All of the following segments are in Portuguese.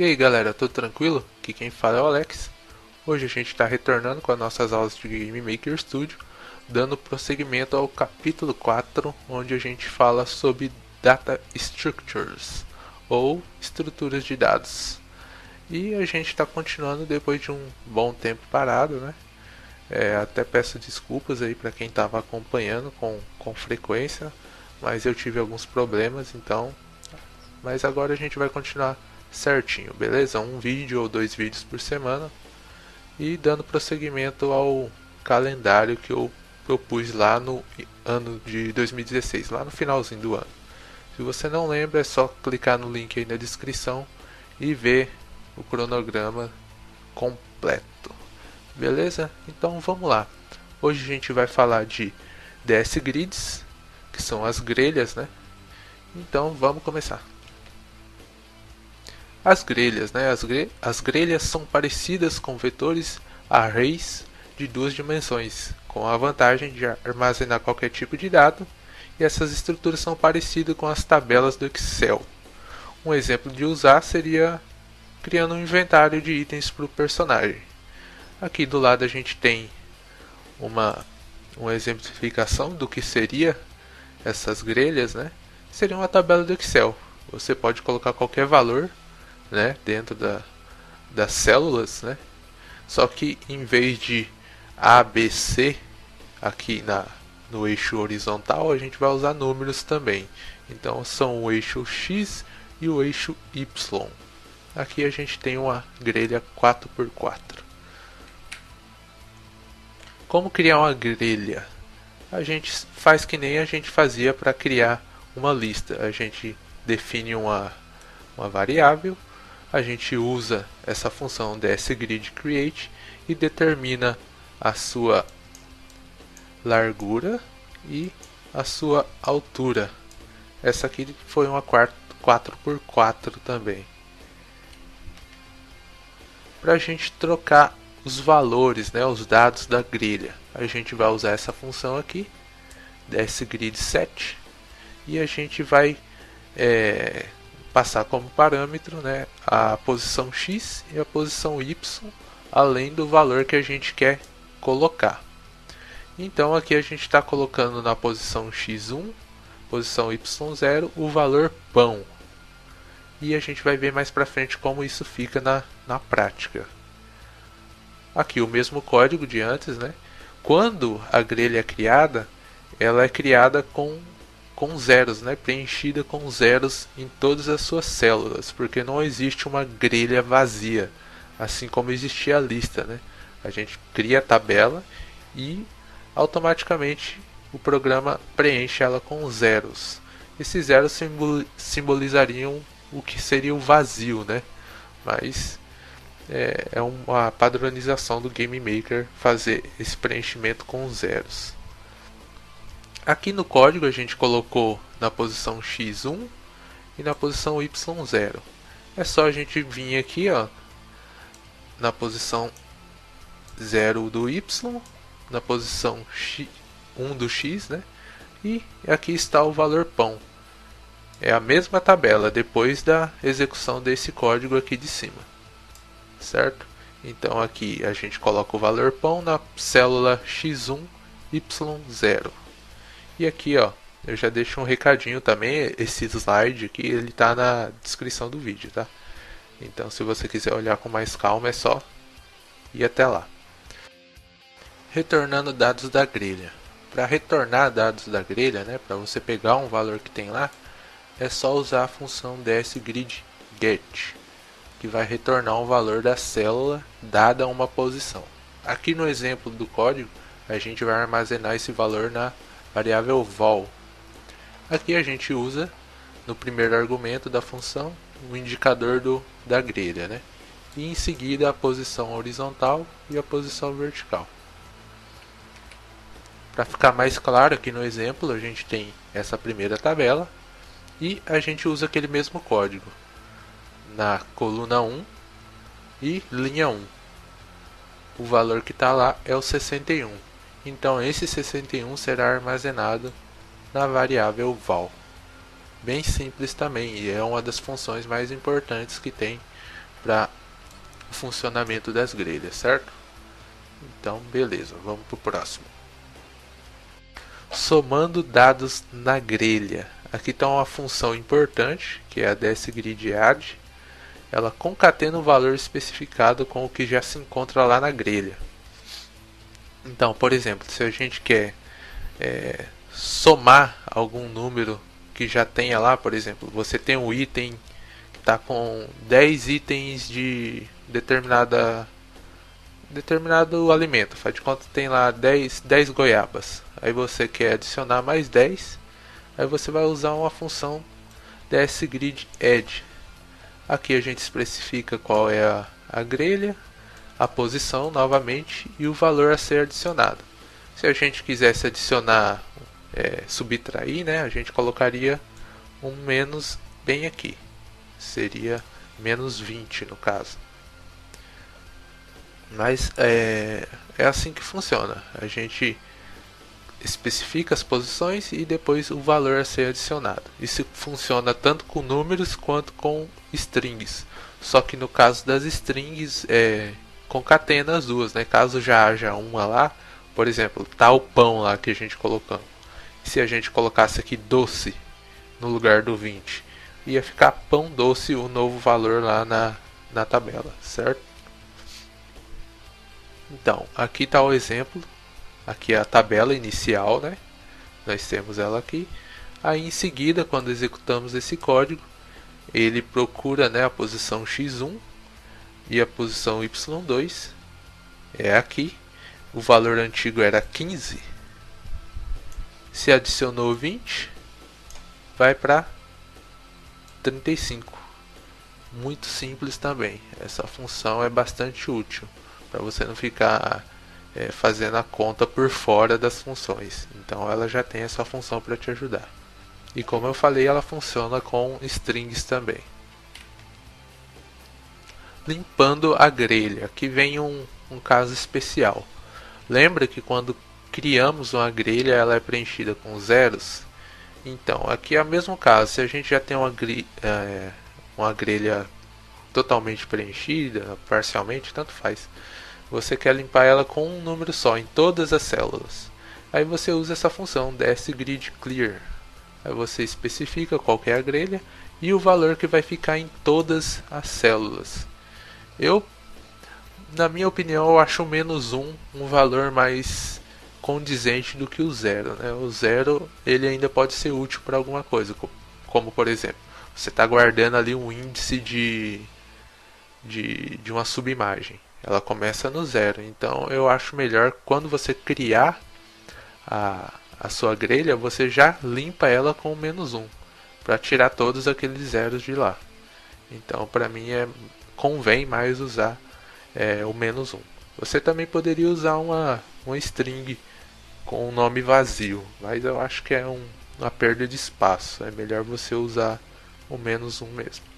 E aí galera, tudo tranquilo? Aqui quem fala é o Alex. Hoje a gente está retornando com as nossas aulas de Game Maker Studio, dando prosseguimento ao capítulo 4, onde a gente fala sobre Data Structures, ou estruturas de dados. E a gente está continuando depois de um bom tempo parado, né? Até peço desculpas aí para quem estava acompanhando com frequência, mas eu tive alguns problemas, então. Mas agora a gente vai continuar certinho, beleza? Um vídeo ou dois vídeos por semana e dando prosseguimento ao calendário que eu propus lá no ano de 2016, lá no finalzinho do ano. Se você não lembra, é só clicar no link aí na descrição e ver o cronograma completo. Beleza? Então vamos lá. Hoje a gente vai falar de DS Grids, que são as grelhas, né? Então vamos começar. As grelhas, né? As grelhas são parecidas com vetores arrays de duas dimensões, com a vantagem de armazenar qualquer tipo de dado, e essas estruturas são parecidas com as tabelas do Excel. Um exemplo de usar seria criando um inventário de itens para o personagem. Aqui do lado a gente tem uma exemplificação do que seria essas grelhas, né? Seria uma tabela do Excel. Você pode colocar qualquer valor, né, dentro das células, né? Só que em vez de A, B, C aqui no eixo horizontal, a gente vai usar números também. Então são o eixo X e o eixo Y. Aqui a gente tem uma grelha 4x4. Como criar uma grelha? A gente faz que nem a gente fazia para criar uma lista. A gente define uma variável, a gente usa essa função dsGridCreate e determina a sua largura e a sua altura. Essa aqui foi uma 4x4 também. Para a gente trocar os valores, né, os dados da grelha, a gente vai usar essa função aqui, dsGridSet, e a gente vai passar como parâmetro, né, a posição X e a posição Y, além do valor que a gente quer colocar. Então aqui a gente está colocando na posição X1, posição Y0, o valor pão. E a gente vai ver mais para frente como isso fica na prática. Aqui o mesmo código de antes, né? Quando a grelha é criada, ela é criada com zeros, né? Preenchida com zeros em todas as suas células, porque não existe uma grelha vazia, assim como existia a lista, né? A gente cria a tabela e automaticamente o programa preenche ela com zeros. Esses zeros simbolizariam o que seria o vazio, né? Mas é uma padronização do Game Maker fazer esse preenchimento com zeros. Aqui no código a gente colocou na posição X1 e na posição Y0. É só a gente vir aqui, ó, na posição 0 do Y, na posição 1 do X, né? E aqui está o valor pão. É a mesma tabela depois da execução desse código aqui de cima, certo? Então aqui a gente coloca o valor pão na célula X1, Y0. E aqui, ó, eu já deixo um recadinho também, esse slide aqui, ele tá na descrição do vídeo, tá? Então se você quiser olhar com mais calma, é só ir até lá. Retornando dados da grelha. Para retornar dados da grelha, né, para você pegar um valor que tem lá, é só usar a função dsGridGet, que vai retornar um valor da célula dada uma posição. Aqui no exemplo do código, a gente vai armazenar esse valor na variável vol. Aqui a gente usa no primeiro argumento da função o indicador da grelha, né? E em seguida a posição horizontal e a posição vertical. Para ficar mais claro aqui no exemplo, a gente tem essa primeira tabela e a gente usa aquele mesmo código na coluna 1 e linha 1. O valor que está lá é o 61. Então esse 61 será armazenado na variável val. Bem simples também, e é uma das funções mais importantes que tem para o funcionamento das grelhas, certo? Então, beleza, vamos para o próximo. Somando dados na grelha. Aqui está uma função importante, que é a desGridAdd. Ela concatena o valor especificado com o que já se encontra lá na grelha. Então, por exemplo, se a gente quer somar algum número que já tenha lá, por exemplo, você tem um item que está com 10 itens de determinado alimento, faz de conta que tem lá 10 goiabas, aí você quer adicionar mais 10, aí você vai usar uma função desGridAdd. Aqui a gente especifica qual é a grelha, a posição novamente e o valor a ser adicionado. Se a gente quisesse adicionar, subtrair, né, a gente colocaria um menos bem aqui, seria menos 20 no caso. Mas é assim que funciona, a gente especifica as posições e depois o valor a ser adicionado. Isso funciona tanto com números quanto com strings, só que no caso das strings concatena as duas, né? Caso já haja uma lá, por exemplo, tá o pão lá que a gente colocou. Se a gente colocasse aqui doce no lugar do 20, ia ficar pão doce o novo valor lá na tabela, certo? Então, aqui está o exemplo. Aqui é a tabela inicial, né? Nós temos ela aqui. Aí em seguida, quando executamos esse código, ele procura, né, a posição x1 e a posição y2. É aqui. O valor antigo era 15. Se adicionou 20, vai para 35. Muito simples também. Essa função é bastante útil para você não ficar fazendo a conta por fora das funções. Então ela já tem essa função para te ajudar. E como eu falei, ela funciona com strings também. Limpando a grelha. Aqui vem um caso especial. Lembra que quando criamos uma grelha, ela é preenchida com zeros? Então, aqui é o mesmo caso. Se a gente já tem uma grelha totalmente preenchida, parcialmente, tanto faz. Você quer limpar ela com um número só, em todas as células. Aí você usa essa função desGridClear. Aí você especifica qual é a grelha e o valor que vai ficar em todas as células. Na minha opinião, eu acho o menos 1 um valor mais condizente do que o 0. Né? O 0 ele ainda pode ser útil para alguma coisa, como por exemplo, você está guardando ali um índice de uma subimagem. Ela começa no 0, então eu acho melhor quando você criar a sua grelha, você já limpa ela com o menos 1, para tirar todos aqueles zeros de lá. Então para mim convém mais usar o menos 1. Você também poderia usar uma string com um nome vazio, mas eu acho que é uma perda de espaço, é melhor você usar o menos 1 mesmo.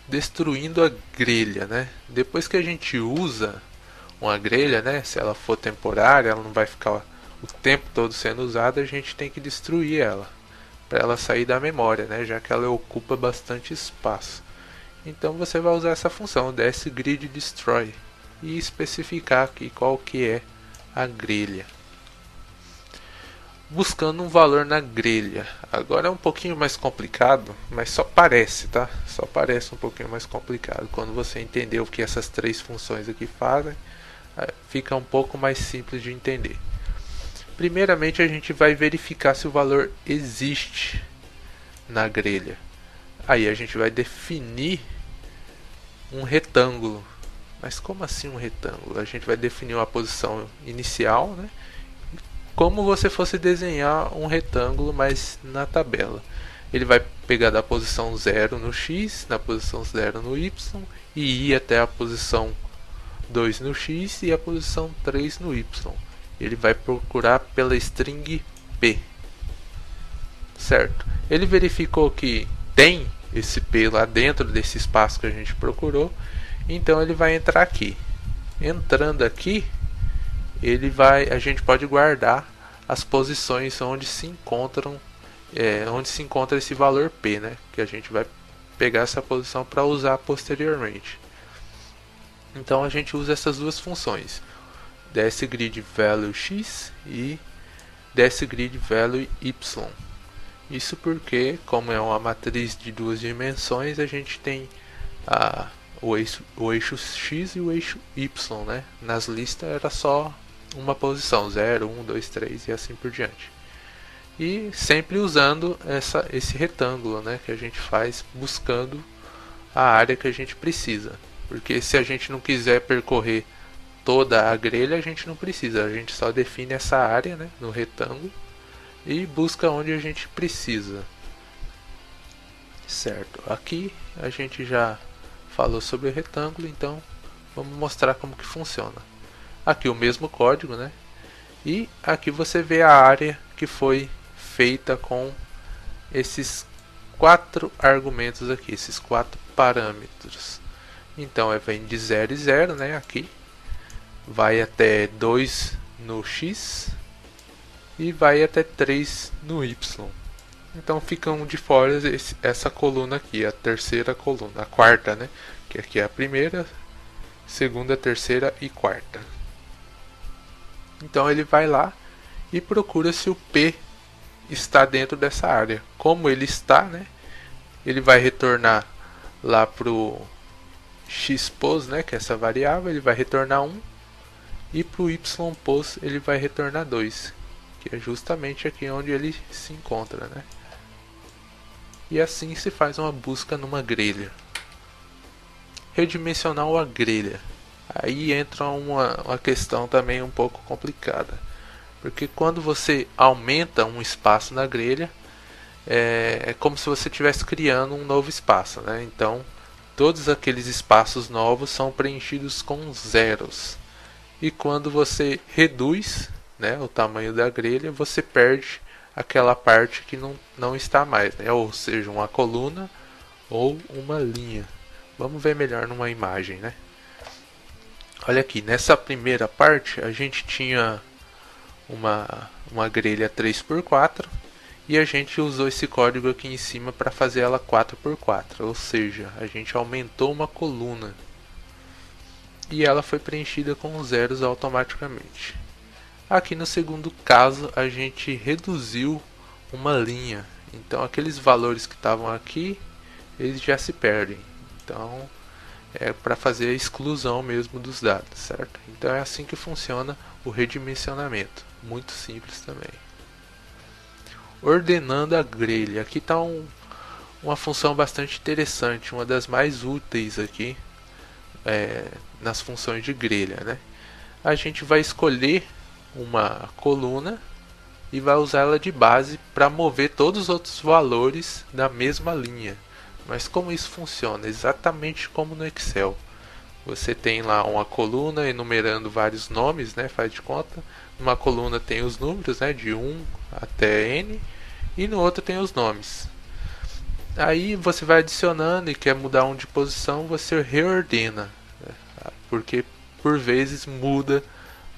Destruindo a grelha, né? Depois que a gente usa uma grelha, né? Se ela for temporária, ela não vai ficar o tempo todo sendo usada, a gente tem que destruir ela para ela sair da memória, né? Já que ela ocupa bastante espaço. Então você vai usar essa função desGridDestroy e especificar aqui qual que é a grelha. Buscando um valor na grelha. Agora é um pouquinho mais complicado, mas só parece, tá? Só parece um pouquinho mais complicado. Quando você entender o que essas três funções aqui fazem, fica um pouco mais simples de entender. Primeiramente a gente vai verificar se o valor existe na grelha. Aí a gente vai definir um retângulo. Mas como assim um retângulo? A gente vai definir uma posição inicial, né? Como você fosse desenhar um retângulo, mas na tabela. Ele vai pegar da posição 0 no x, na posição 0 no y, e ir até a posição 2 no x e a posição 3 no y. Ele vai procurar pela string p. Certo? Ele verificou que tem esse p lá dentro desse espaço que a gente procurou, então ele vai entrar aqui. Entrando aqui, a gente pode guardar as posições onde se encontra esse valor p, né? Que a gente vai pegar essa posição para usar posteriormente. Então a gente usa essas duas funções, DSGridValueX e DSGridValueY. Isso porque, como é uma matriz de duas dimensões, a gente tem o eixo X e o eixo Y, né? Nas listas era só uma posição, 0, 1, 2, 3 e assim por diante. E sempre usando esse retângulo, né, que a gente faz buscando a área que a gente precisa. Porque se a gente não quiser percorrer toda a grelha, a gente não precisa. A gente só define essa área, né, no retângulo e busca onde a gente precisa. Certo, aqui a gente já falou sobre o retângulo, então vamos mostrar como que funciona. Aqui o mesmo código, né? E aqui você vê a área que foi feita com esses 4 argumentos aqui, esses 4 parâmetros. Então vem de 0 e 0, né? Aqui vai até 2 no X e vai até 3 no Y. Então ficam de fora essa coluna aqui, a terceira coluna, a quarta, né? Que aqui é a primeira, segunda, terceira e quarta. Então ele vai lá e procura se o P está dentro dessa área. Como ele está, né? Ele vai retornar lá para o xpos, né? Que é essa variável, ele vai retornar 1. E para o ypos ele vai retornar 2. Que é justamente aqui onde ele se encontra, né? E assim se faz uma busca numa grelha. Redimensionar uma grelha. Aí entra uma questão também um pouco complicada. Porque quando você aumenta um espaço na grelha, é como se você estivesse criando um novo espaço, né? Então, todos aqueles espaços novos são preenchidos com zeros. E quando você reduz, né, o tamanho da grelha, você perde aquela parte que não está mais, né? Ou seja, uma coluna ou uma linha. Vamos ver melhor numa imagem, né? Olha aqui, nessa primeira parte a gente tinha uma grelha 3x4 e a gente usou esse código aqui em cima para fazer ela 4x4, ou seja, a gente aumentou uma coluna e ela foi preenchida com zeros automaticamente. Aqui no segundo caso a gente reduziu uma linha, então aqueles valores que estavam aqui eles já se perdem, então é para fazer a exclusão mesmo dos dados, certo? Então é assim que funciona o redimensionamento, muito simples também. Ordenando a grelha, aqui está uma função bastante interessante, uma das mais úteis aqui nas funções de grelha, né? A gente vai escolher uma coluna e vai usar ela de base para mover todos os outros valores da mesma linha. Mas como isso funciona? Exatamente como no Excel. Você tem lá uma coluna enumerando vários nomes, né? Faz de conta. Numa coluna tem os números, né? De 1 até N. E no outro tem os nomes. Aí você vai adicionando e quer mudar um de posição, você reordena. Né? Porque por vezes muda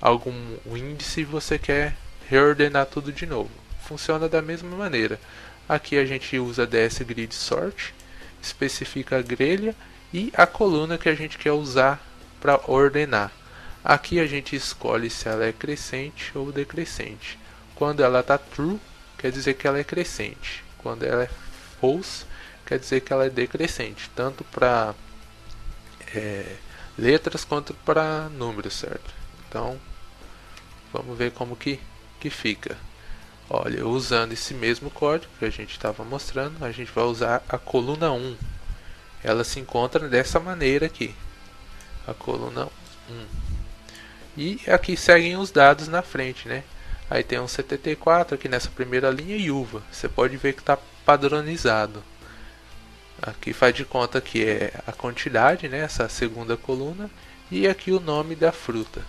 algum índice e você quer reordenar tudo de novo. Funciona da mesma maneira. Aqui a gente usa DSGridSort, especifica a grelha e a coluna que a gente quer usar para ordenar. Aqui a gente escolhe se ela é crescente ou decrescente. Quando ela está true, quer dizer que ela é crescente. Quando ela é false, quer dizer que ela é decrescente, tanto para letras quanto para números, certo? Então, vamos ver como que fica. Olha, usando esse mesmo código que a gente estava mostrando, a gente vai usar a coluna 1. Ela se encontra dessa maneira aqui. A coluna 1. E aqui seguem os dados na frente, né? Aí tem um CTT4 aqui nessa primeira linha e uva. Você pode ver que está padronizado. Aqui faz de conta que é a quantidade, né? Essa segunda coluna. E aqui o nome da fruta.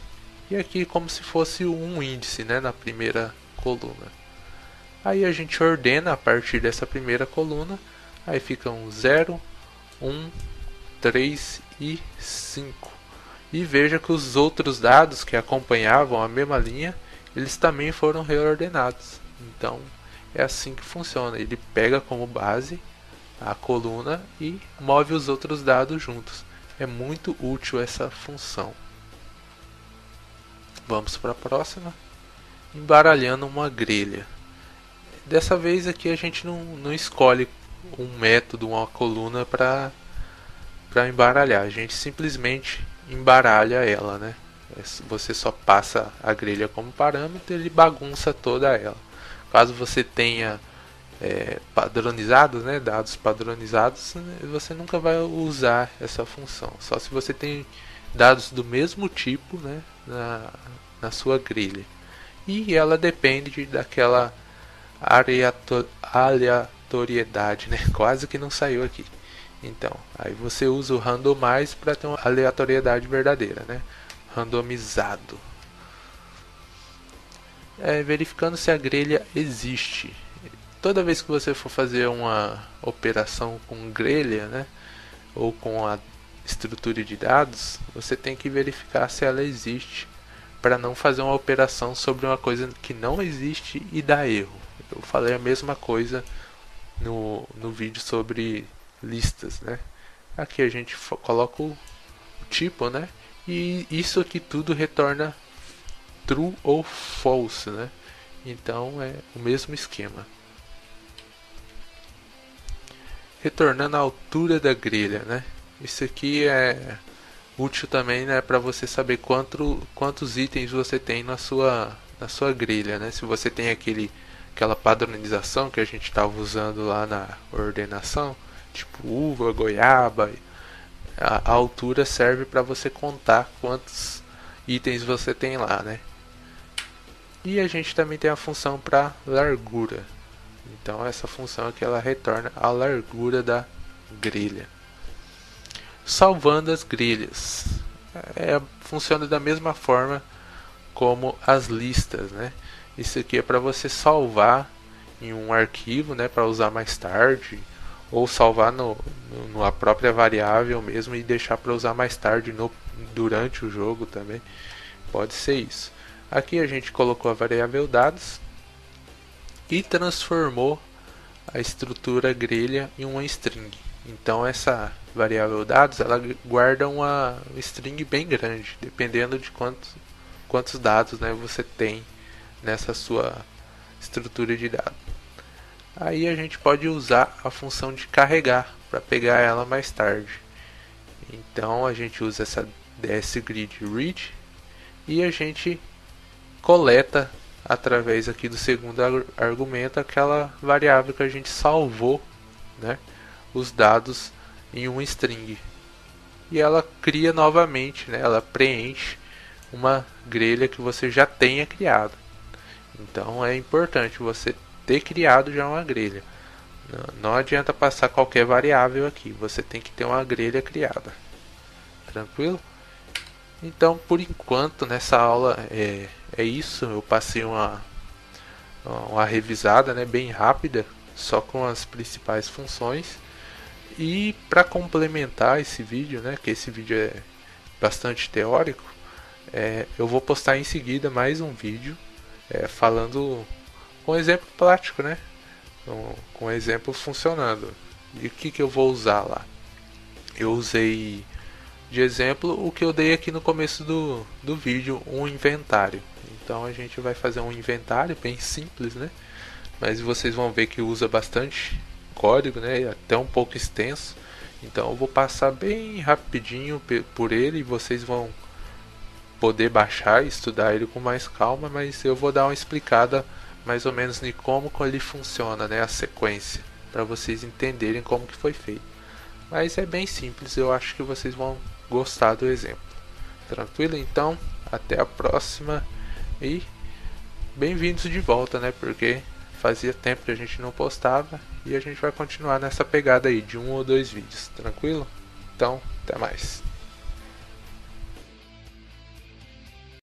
E aqui como se fosse um índice, né? Na primeira coluna. Aí a gente ordena a partir dessa primeira coluna. Aí ficam 0, 1, 3 e 5. E veja que os outros dados que acompanhavam a mesma linha, eles também foram reordenados. Então é assim que funciona. Ele pega como base a coluna e move os outros dados juntos. É muito útil essa função. Vamos para a próxima. Embaralhando uma grelha. Dessa vez aqui a gente não escolhe um método, uma coluna para embaralhar. A gente simplesmente embaralha ela, né? Você só passa a grelha como parâmetro e ele bagunça toda ela. Caso você tenha padronizados, né, dados padronizados, você nunca vai usar essa função. Só se você tem dados do mesmo tipo, né, na sua grelha. E ela depende daquela aleatoriedade, né? Quase que não saiu aqui. Então, aí você usa o randomize para ter uma aleatoriedade verdadeira, né? Randomizado. Verificando se a grelha existe. Toda vez que você for fazer uma operação com grelha, né, ou com a estrutura de dados, você tem que verificar se ela existe para não fazer uma operação sobre uma coisa que não existe e dar erro. Eu falei a mesma coisa no vídeo sobre listas, né? Aqui a gente coloca o tipo, né? E isso aqui tudo retorna true ou false, né? Então é o mesmo esquema. Retornando a altura da grelha, né? Isso aqui é útil também, né, para você saber quantos itens você tem na sua grelha, né? Se você tem aquela padronização que a gente estava usando lá na ordenação, tipo uva, goiaba, a altura serve para você contar quantos itens você tem lá, né? E a gente também tem a função para largura. Então essa função aqui ela retorna a largura da grelha. Salvando as grelhas. Funciona da mesma forma como as listas, né? Isso aqui é para você salvar em um arquivo, né, para usar mais tarde, ou salvar na própria variável mesmo e deixar para usar mais tarde durante o jogo também. Pode ser isso. Aqui a gente colocou a variável dados e transformou a estrutura grelha em uma string. Então essa variável dados ela guarda uma string bem grande, dependendo de quantos dados, né, você tem nessa sua estrutura de dados. Aí a gente pode usar a função de carregar para pegar ela mais tarde. Então a gente usa essa dsgrid e a gente coleta através aqui do segundo argumento aquela variável que a gente salvou, né, os dados em um string. E ela cria novamente, né, ela preenche uma grelha que você já tenha criado. Então é importante você ter criado já uma grelha. Não adianta passar qualquer variável aqui, você tem que ter uma grelha criada. Tranquilo? Então, por enquanto, nessa aula é isso. Eu passei uma revisada, né, bem rápida, só com as principais funções. E para complementar esse vídeo, né, que esse vídeo é bastante teórico, eu vou postar em seguida mais um vídeo falando com exemplo prático, né, com exemplo funcionando. E o que eu vou usar lá? Eu usei de exemplo o que eu dei aqui no começo do vídeo, um inventário. Então a gente vai fazer um inventário bem simples, né? Mas vocês vão ver que usa bastante código, né? Até um pouco extenso. Então eu vou passar bem rapidinho por ele e vocês vão poder baixar e estudar ele com mais calma, mas eu vou dar uma explicada mais ou menos de como ele funciona, né? A sequência, para vocês entenderem como que foi feito. Mas é bem simples, eu acho que vocês vão gostar do exemplo. Tranquilo? Então, até a próxima e bem-vindos de volta, né? Porque fazia tempo que a gente não postava e a gente vai continuar nessa pegada aí de 1 ou 2 vídeos. Tranquilo? Então, até mais.